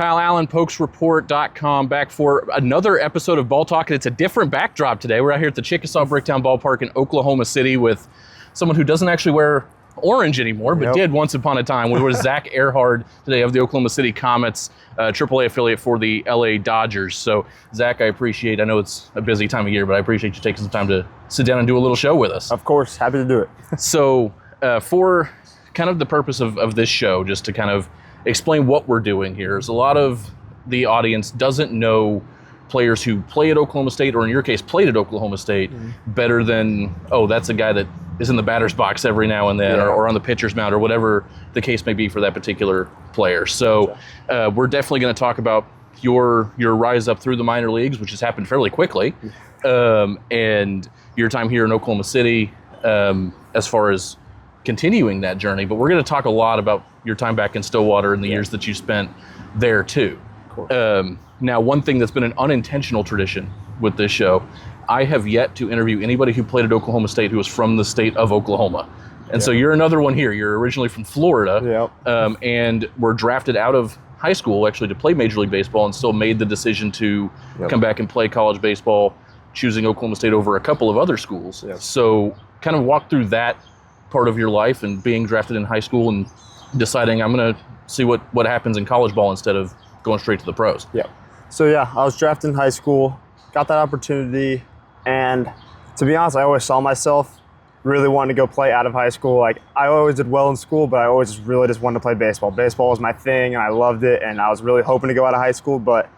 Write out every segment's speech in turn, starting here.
Kyle Allen, PokesReport.com, back for another episode of Ball Talk. It's a different backdrop today. We're out here at the Chickasaw Bricktown Ballpark in Oklahoma City with someone who doesn't actually wear orange anymore, but did once upon a time. We're with Zach Ehrhard today of the Oklahoma City Comets, AAA affiliate for the LA Dodgers. So, Zach, I know it's a busy time of year, but I appreciate you taking some time to sit down and do a little show with us. Of course, happy to do it. So, for kind of the purpose of this show, just to kind of explain what we're doing here, is a lot of the audience doesn't know players who play at Oklahoma State, or in your case, played at Oklahoma State, better than, oh, that's a guy that is in the batter's box every now and then, or on the pitcher's mound, or whatever the case may be for that particular player. So we're definitely going to talk about your rise up through the minor leagues, which has happened fairly quickly, and your time here in Oklahoma City as far as continuing that journey. But we're going to talk a lot about your time back in Stillwater and the years that you spent there too. Now, one thing that's been an unintentional tradition with this show, I have yet to interview anybody who played at Oklahoma State who was from the state of Oklahoma. And so you're another one here. You're originally from Florida and were drafted out of high school actually to play Major League Baseball, and still made the decision to come back and play college baseball, choosing Oklahoma State over a couple of other schools. So kind of walk through that part of your life and being drafted in high school and deciding I'm going to see what happens in college ball instead of going straight to the pros. So I was drafted in high school, got that opportunity, and to be honest, I always saw myself really wanting to go play out of high school. Like, I always did well in school, but I always really just wanted to play baseball. Baseball was my thing, and I loved it, and I was really hoping to go out of high school. But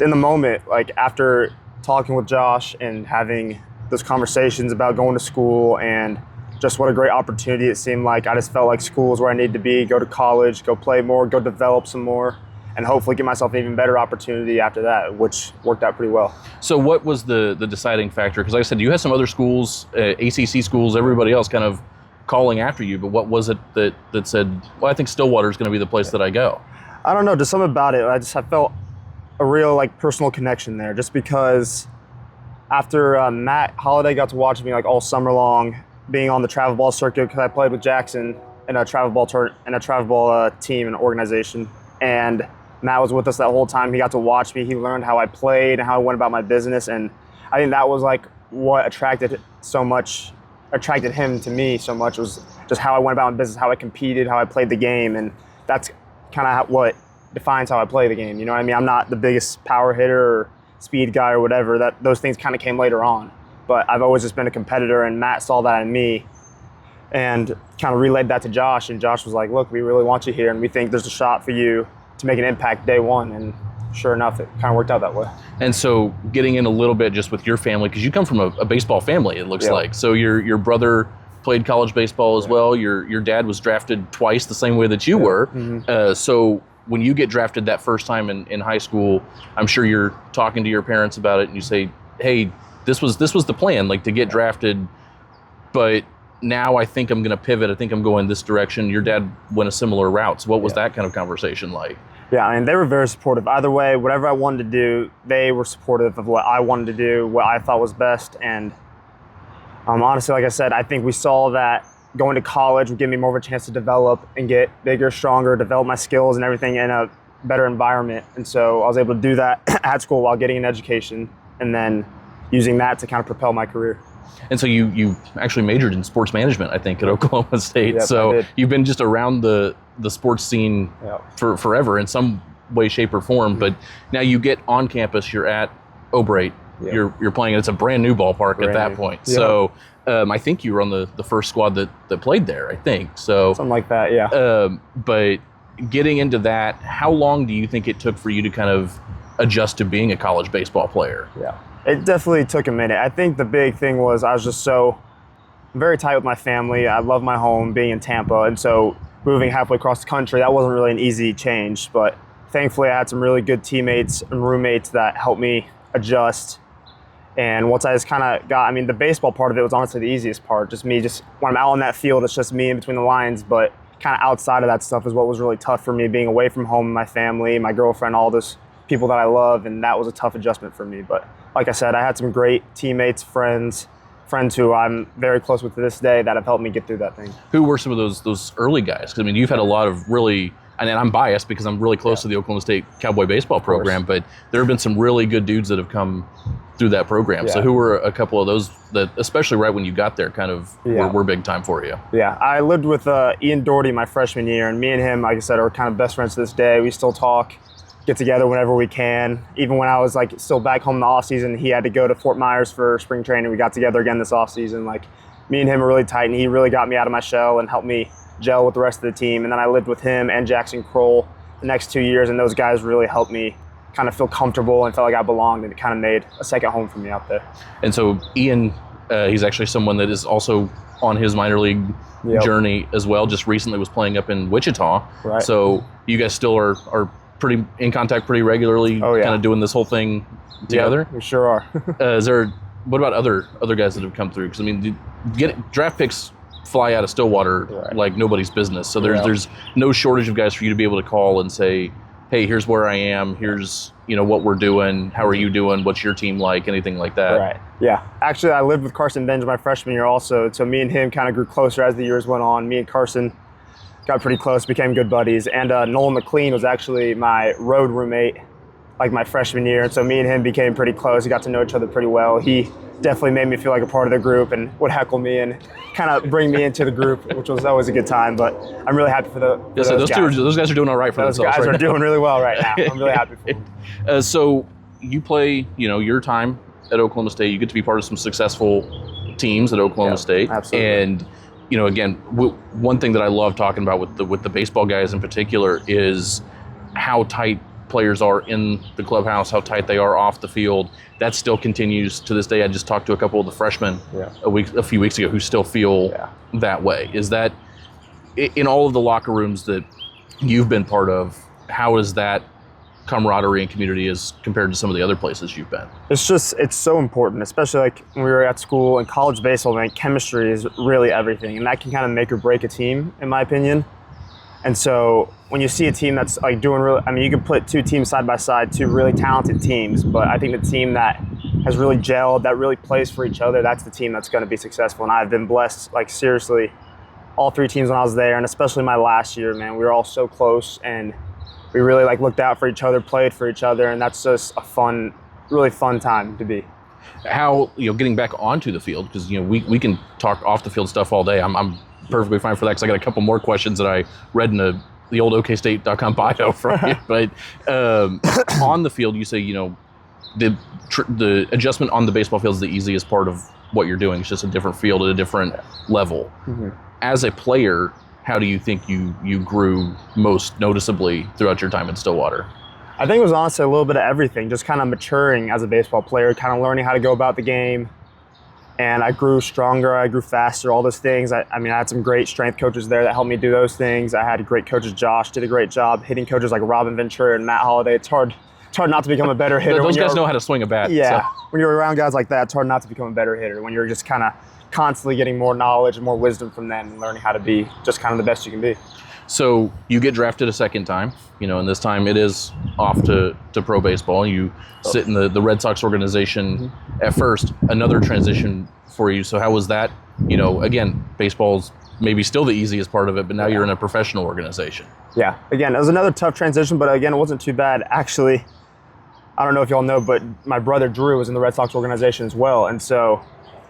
in the moment, like after talking with Josh and having those conversations about going to school and just what a great opportunity it seemed like, I just felt like school is where I needed to be, go to college, go play more, go develop some more, and hopefully give myself an even better opportunity after that, which worked out pretty well. So what was the deciding factor? Because like I said, you had some other schools, ACC schools, everybody else kind of calling after you, but what was it that said, well, I think Stillwater is going to be the place that I go? I don't know, just something about it. I felt a real personal connection there, just because after Matt Holliday got to watch me all summer long, being on the travel ball circuit, because I played with Jackson in a travel ball team and organization, and Matt was with us that whole time. He got to watch me. He learned how I played and how I went about my business, and I think that was what attracted him to me so much, was just how I went about my business, how I competed, how I played the game, and that's kind of what defines how I play the game. You know what I mean? I'm not the biggest power hitter or speed guy or whatever. Those things kind of came later on. But I've always just been a competitor, and Matt saw that in me and kind of relayed that to Josh. And Josh was like, look, we really want you here, and we think there's a shot for you to make an impact day one. And sure enough, it kind of worked out that way. And so getting in a little bit just with your family, because you come from a baseball family, it looks like. So your brother played college baseball as well. Your dad was drafted twice the same way that you were. So when you get drafted that first time in high school, I'm sure you're talking to your parents about it, and you say, hey, this was the plan, to get drafted, but now I think I'm going to pivot. I think I'm going this direction. Your dad went a similar route. So what was that kind of conversation like? Yeah, I mean, they were very supportive. Either way, whatever I wanted to do, they were supportive of what I wanted to do, what I thought was best. And honestly, like I said, I think we saw that going to college would give me more of a chance to develop and get bigger, stronger, develop my skills and everything in a better environment. And so I was able to do that at school while getting an education, and then using that to kind of propel my career. And so you actually majored in sports management, I think, at Oklahoma State. Yep, so you've been just around the sports scene for forever in some way, shape, or form. But now you get on campus, you're at O'Brate, you're playing, and it's a brand new ballpark at that point. So I think you were on the first squad that played there, I think. So something like that, but getting into that, how long do you think it took for you to kind of adjust to being a college baseball player? It definitely took a minute. I think the big thing was I was just very tight with my family. I love my home, being in Tampa, and so moving halfway across the country, that wasn't really an easy change. But thankfully, I had some really good teammates and roommates that helped me adjust. And once I just kind of the baseball part of it was honestly the easiest part. Just when I'm out on that field, it's just me in between the lines. But kind of outside of that stuff is what was really tough for me, being away from home, my family, my girlfriend, all those people that I love, and that was a tough adjustment for me. But like I said, I had some great teammates, friends who I'm very close with to this day that have helped me get through that thing. Who were some of those early guys? Because you've had a lot of really and I'm biased because I'm really close to the Oklahoma State Cowboy baseball program, but there have been some really good dudes that have come through that program. Yeah. So who were a couple of those that, especially right when you got there, kind of were big time for you? Yeah, I lived with Ian Doherty my freshman year, and me and him, like I said, are kind of best friends to this day. We still talk, get together whenever we can. Even when I was like still back home in the off season, he had to go to Fort Myers for spring training. We got together again this off season. Like, me and him are really tight, and he really got me out of my shell and helped me gel with the rest of the team. And then I lived with him and Jackson Kroll the next 2 years, and those guys really helped me kind of feel comfortable and felt like I belonged, and it kind of made a second home for me out there. And so Ian, he's actually someone that is also on his minor league journey as well. Just recently was playing up in Wichita. Right. So you guys still are pretty in contact pretty regularly, kind of doing this whole thing together? Yeah, we sure are. What about other guys that have come through? Because, I mean, draft picks fly out of Stillwater like nobody's business. So there's no shortage of guys for you to be able to call and say, hey, here's where I am, here's what we're doing, how are you doing, what's your team like, anything like that. Right. Yeah. Actually, I lived with Carson Benj my freshman year also, so me and him kind of grew closer as the years went on. Me and Carson got pretty close, became good buddies, and Nolan McLean was actually my road roommate like my freshman year, and so me and him became pretty close. We got to know each other pretty well. He definitely made me feel like a part of the group and would heckle me and kind of bring me into the group, which was always a good time. But I'm really happy for those guys. Those guys are doing all right for themselves. Those guys are doing really well right now. I'm really happy for them. So you play, your time at Oklahoma State. You get to be part of some successful teams at Oklahoma State. Absolutely. And again, one thing that I love talking about with the baseball guys in particular is how tight players are in the clubhouse, how tight they are off the field. That still continues to this day. I just talked to a couple of the freshmen a few weeks ago who still feel that way. Is that in all of the locker rooms that you've been part of, how is that camaraderie and community as compared to some of the other places you've been? It's so important, especially like when we were at school and college baseball, man, chemistry is really everything, and that can kind of make or break a team, in my opinion. And so when you see a team that's like doing really, I mean, you could put two teams side by side, two really talented teams, but I think the team that has really gelled, that really plays for each other, that's the team that's going to be successful. And I've been blessed, like seriously, all three teams when I was there, and especially my last year, man, we were all so close, and we really like looked out for each other, played for each other, and that's just a really fun time to be. How, getting back onto the field, because, we can talk off the field stuff all day. I'm perfectly fine for that because I got a couple more questions that I read in the old OKState.com bio from you. But on the field, you say, the adjustment on the baseball field is the easiest part of what you're doing. It's just a different field at a different level. Mm-hmm. As a player, how do you think you grew most noticeably throughout your time in Stillwater? I think it was honestly a little bit of everything, just kind of maturing as a baseball player, kind of learning how to go about the game. And I grew stronger, I grew faster, all those things. I had some great strength coaches there that helped me do those things. I had great coaches. Josh did a great job. Hitting coaches like Robin Ventura and Matt Holliday. It's hard not to become a better hitter. Those guys know how to swing a bat. Yeah, so. When you're around guys like that, it's hard not to become a better hitter. When you're just kind of constantly getting more knowledge and more wisdom from them and learning how to be just kind of the best you can be. So you get drafted a second time, and this time it is off to pro baseball. You sit in the Red Sox organization at first, another transition for you. So how was that? Again, baseball's maybe still the easiest part of it, but now you're in a professional organization. Yeah, again, it was another tough transition, but again, it wasn't too bad. Actually, I don't know if y'all know, but my brother Drew was in the Red Sox organization as well. And so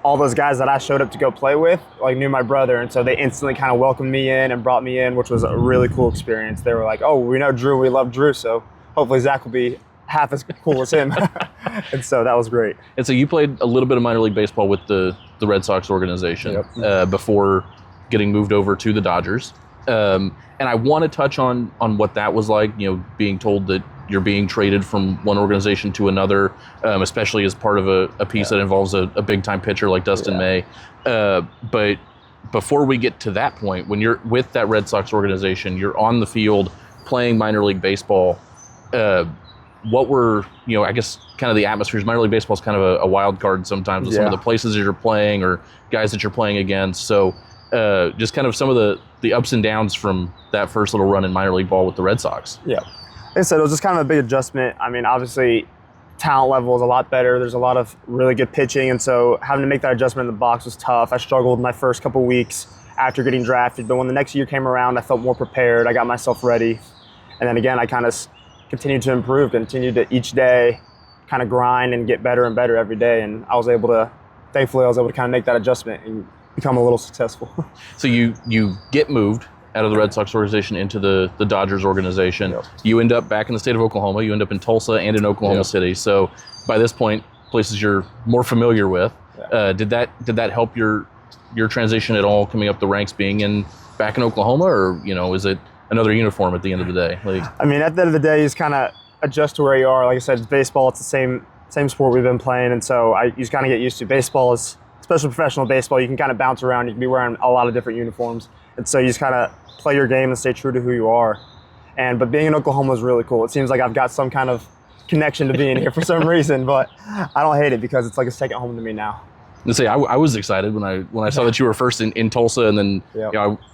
all those guys that I showed up to go play with, knew my brother. And so they instantly kind of welcomed me in and brought me in, which was a really cool experience. They were like, oh, we know Drew, we love Drew. So hopefully Zach will be half as cool as him. And so that was great. And so you played a little bit of minor league baseball with the Red Sox organization before getting moved over to the Dodgers. And I want to touch on what that was like, being told that you're being traded from one organization to another, especially as part of a piece that involves a big-time pitcher like Dustin May. But before we get to that point, when you're with that Red Sox organization, you're on the field playing minor league baseball, what were, I guess, kind of the atmospheres? Minor league baseball is kind of a wild card sometimes with some of the places that you're playing or guys that you're playing against. So just kind of some of the ups and downs from that first little run in minor league ball with the Red Sox. Yeah. Like I said, it was just kind of a big adjustment. I mean, obviously, talent level is a lot better. There's a lot of really good pitching, and so having to make that adjustment in the box was tough. I struggled my first couple weeks after getting drafted, but when the next year came around, I felt more prepared. I got myself ready. And then again, I kind of continued to improve, continued to each day kind of grind and get better and better every day. And thankfully, I was able to kind of make that adjustment and become a little successful. So you get moved out of the Red Sox organization into the Dodgers organization. Yep. You end up back in the state of Oklahoma. You end up in Tulsa and in Oklahoma City. So by this point, places you're more familiar with. Yeah. Did that help your transition at all, coming up the ranks, being back in Oklahoma, or is it another uniform at the end of the day? I mean, at the end of the day, you just kind of adjust to where you are. Like I said, it's baseball. It's the same sport we've been playing, and so you just kind of get used to. Baseball is, especially professional baseball, you can kind of bounce around. You can be wearing a lot of different uniforms, and so you just kind of play your game and stay true to who you are. But being in Oklahoma is really cool. It seems like I've got some kind of connection to being here for some reason, but I don't hate it because it's like a second home to me now. And say I was excited when I saw that you were first in Tulsa, and then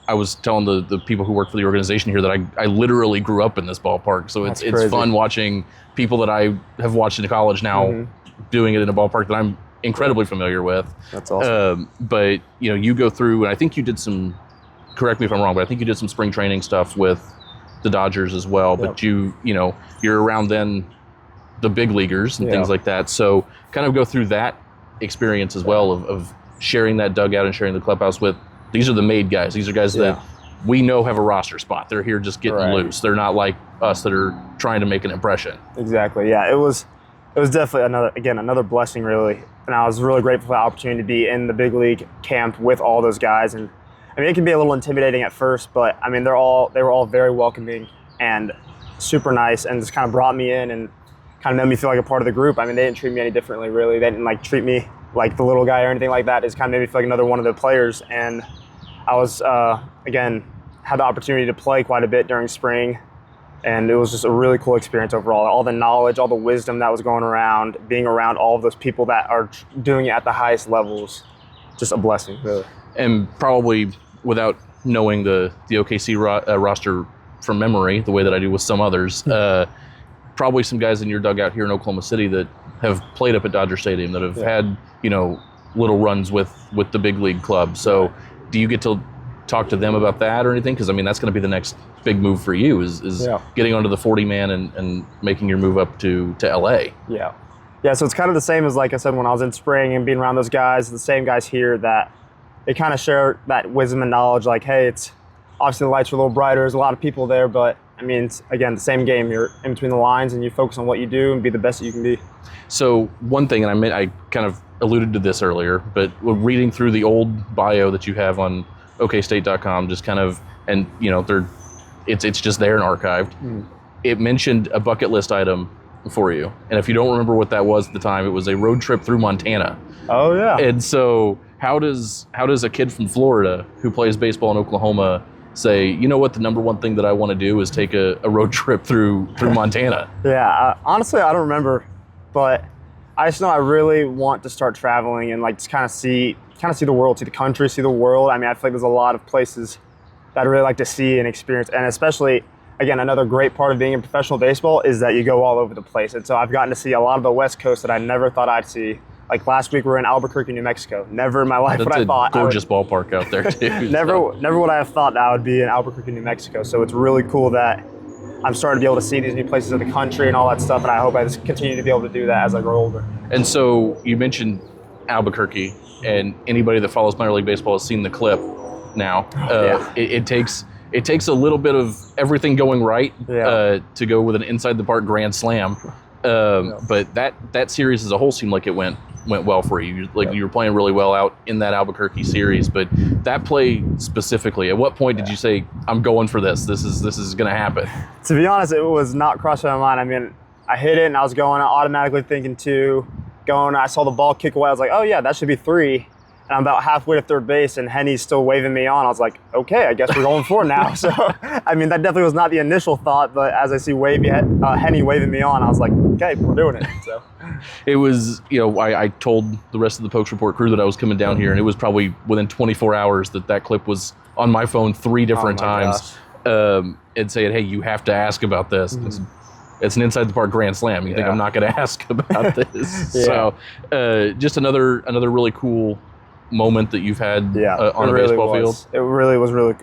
I was telling the people who work for the organization here that I literally grew up in this ballpark. So it's fun watching people that I have watched in college now doing it in a ballpark that I'm incredibly familiar with. That's awesome. But you go through, and I think you did some. Correct me if I'm wrong, but I think you did some spring training stuff with the Dodgers as well. But you're around then the big leaguers and things like that. So kind of go through that experience as well of sharing that dugout and sharing the clubhouse with. These are the made guys. These are guys that we know have a roster spot. They're here just getting loose. They're not like us that are trying to make an impression. Exactly. Yeah, it was definitely another blessing, really. And I was really grateful for the opportunity to be in the big league camp with all those guys. And I mean, it can be a little intimidating at first, but I mean, they were all very welcoming and super nice, and just kind of brought me in and kind of made me feel like a part of the group. I mean, they didn't treat me any differently, really. They didn't treat me like the little guy or anything like that. It just kind of made me feel like another one of the players. And I was, again, had the opportunity to play quite a bit during spring, and it was just a really cool experience overall. All the knowledge, all the wisdom that was going around, being around all of those people that are doing it at the highest levels, just a blessing, really. And probably without knowing the OKC roster from memory, the way that I do with some others, probably some guys in your dugout here in Oklahoma City that have played up at Dodger Stadium, that have had little runs with the big league club. So do you get to talk to them about that or anything? Because I mean, that's going to be the next big move for you is getting onto the 40-man and making your move up to LA. Yeah, so it's kind of the same as, like I said, when I was in spring and being around those guys, the same guys here, that they kind of share that wisdom and knowledge. Like, hey, it's obviously the lights are a little brighter. There's a lot of people there, but I mean, it's, again, the same game. You're in between the lines and you focus on what you do and be the best that you can be. So one thing, and I kind of alluded to this earlier, but reading through the old bio that you have on OKState.com, just kind of, and it's just there and archived. It mentioned a bucket list item for you, and if you don't remember what that was at the time, it was a road trip through Montana. Oh yeah. And so how does a kid from Florida who plays baseball in Oklahoma say, you know what, the number one thing that I want to do is take a road trip through Montana? Yeah, honestly, I don't remember, but I just know I really want to start traveling and just kind of see the world, see the country, see the world. I mean, I feel like there's a lot of places that I really like to see and experience, and especially, again, another great part of being in professional baseball is that you go all over the place. And so I've gotten to see a lot of the West Coast that I never thought I'd see. Like last week, we were in Albuquerque, New Mexico. Never in my life would I thought. That's a gorgeous ballpark out there, too. Never would I have thought that I would be in Albuquerque, New Mexico. So it's really cool that I'm starting to be able to see these new places of the country and all that stuff. And I hope I just continue to be able to do that as I grow older. And so you mentioned Albuquerque, and anybody that follows minor league baseball has seen the clip now. It takes a little bit of everything going right to go with an inside the park grand slam. But that series as a whole seemed like it went well for you. You were playing really well out in that Albuquerque series. But that play specifically, at what point did you say, I'm going for this? This is going to happen? To be honest, it was not crossing my mind. I mean, I hit it and I was going, automatically thinking 2. I saw the ball kick away. I was like, oh yeah, that should be 3. And I'm about halfway to third base, and Henny's still waving me on. I was like, okay, I guess we're going 4 now. So, I mean, that definitely was not the initial thought, but as I see Henny waving me on, I was like, okay, we're doing it. So, it was, I told the rest of the Pokes Report crew that I was coming down here, and it was probably within 24 hours that clip was on my phone 3 different times. And saying, hey, you have to ask about this. It's an inside the park grand slam. You think I'm not going to ask about this? So, just another really cool moment that you've had on a baseball field. It really was really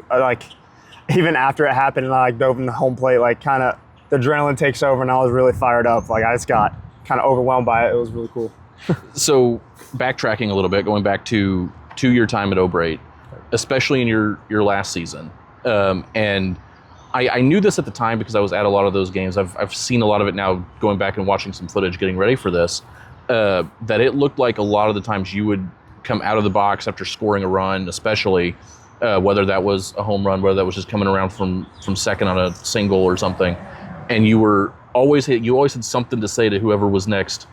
even after it happened and I like dove in the home plate, like kind of the adrenaline takes over and I was really fired up. Like I just got kind of overwhelmed by it. It was really cool. So backtracking a little bit, going back to your time at Obrate, especially in your last season, and I knew this at the time because I was at a lot of those games. I've seen a lot of it now, going back and watching some footage, getting ready for this. That it looked like a lot of the times you would come out of the box after scoring a run, especially whether that was a home run, whether that was just coming around from second on a single or something, and you always had something to say to whoever was next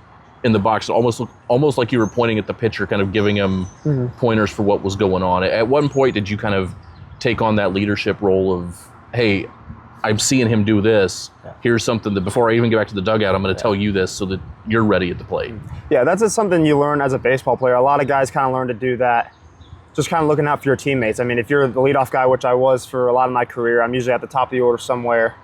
in the box. It almost like you were pointing at the pitcher, kind of giving him pointers for what was going on. At one point, did you kind of take on that leadership role of, hey, I'm seeing him do this. Here's something that before I even get back to the dugout, I'm going to tell you this so that you're ready at the plate. Yeah, that's just something you learn as a baseball player. A lot of guys kind of learn to do that, just kind of looking out for your teammates. I mean, if you're the leadoff guy, which I was for a lot of my career, I'm usually at the top of the order somewhere,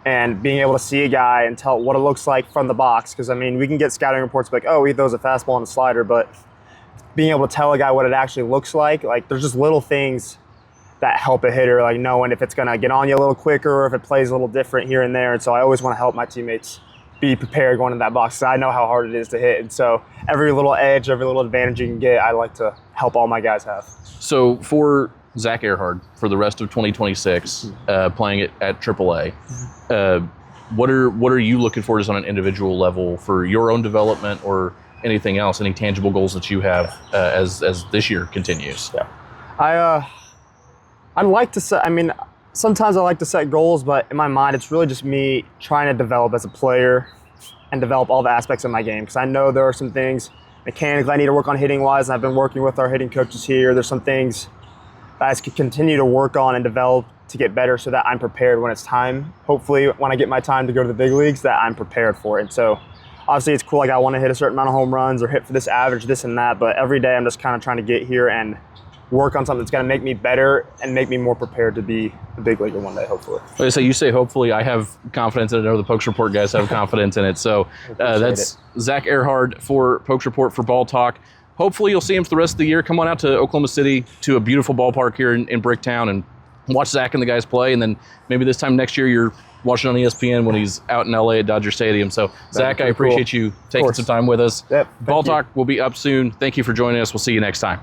and being able to see a guy and tell what it looks like from the box. Because, I mean, we can get scouting reports like, oh, he throws a fastball and a slider, but being able to tell a guy what it actually looks like there's just little things that help a hitter, like knowing if it's going to get on you a little quicker or if it plays a little different here and there. And so I always want to help my teammates be prepared going in that box, because I know how hard it is to hit. And so every little edge, every little advantage you can get, I like to help all my guys have. So for Zach Ehrhard, for the rest of 2026, playing it at AAA, what are you looking for just on an individual level for your own development or anything else, any tangible goals that you have as this year continues? Yeah. I'd like to set, I mean, sometimes I like to set goals, but in my mind, it's really just me trying to develop as a player and develop all the aspects of my game. Because I know there are some things mechanically I need to work on hitting wise, and I've been working with our hitting coaches here. There's some things that I can continue to work on and develop to get better so that I'm prepared when it's time. Hopefully, when I get my time to go to the big leagues, that I'm prepared for it. And so, obviously, it's cool. Like, I want to hit a certain amount of home runs or hit for this average, this and that. But every day, I'm just kind of trying to get here and work on something that's going to make me better and make me more prepared to be a big leaguer one day, hopefully. Like I say, you say hopefully. I have confidence in it. I know the Pokes Report guys have confidence in it. So that's Zach Ehrhard for Pokes Report for Ball Talk. Hopefully you'll see him for the rest of the year. Come on out to Oklahoma City, to a beautiful ballpark here in Bricktown, and watch Zach and the guys play. And then maybe this time next year you're watching on ESPN when he's out in LA at Dodger Stadium. So Zach, I appreciate you taking some time with us. Yep, Ball Talk will be up soon. Thank you for joining us. We'll see you next time.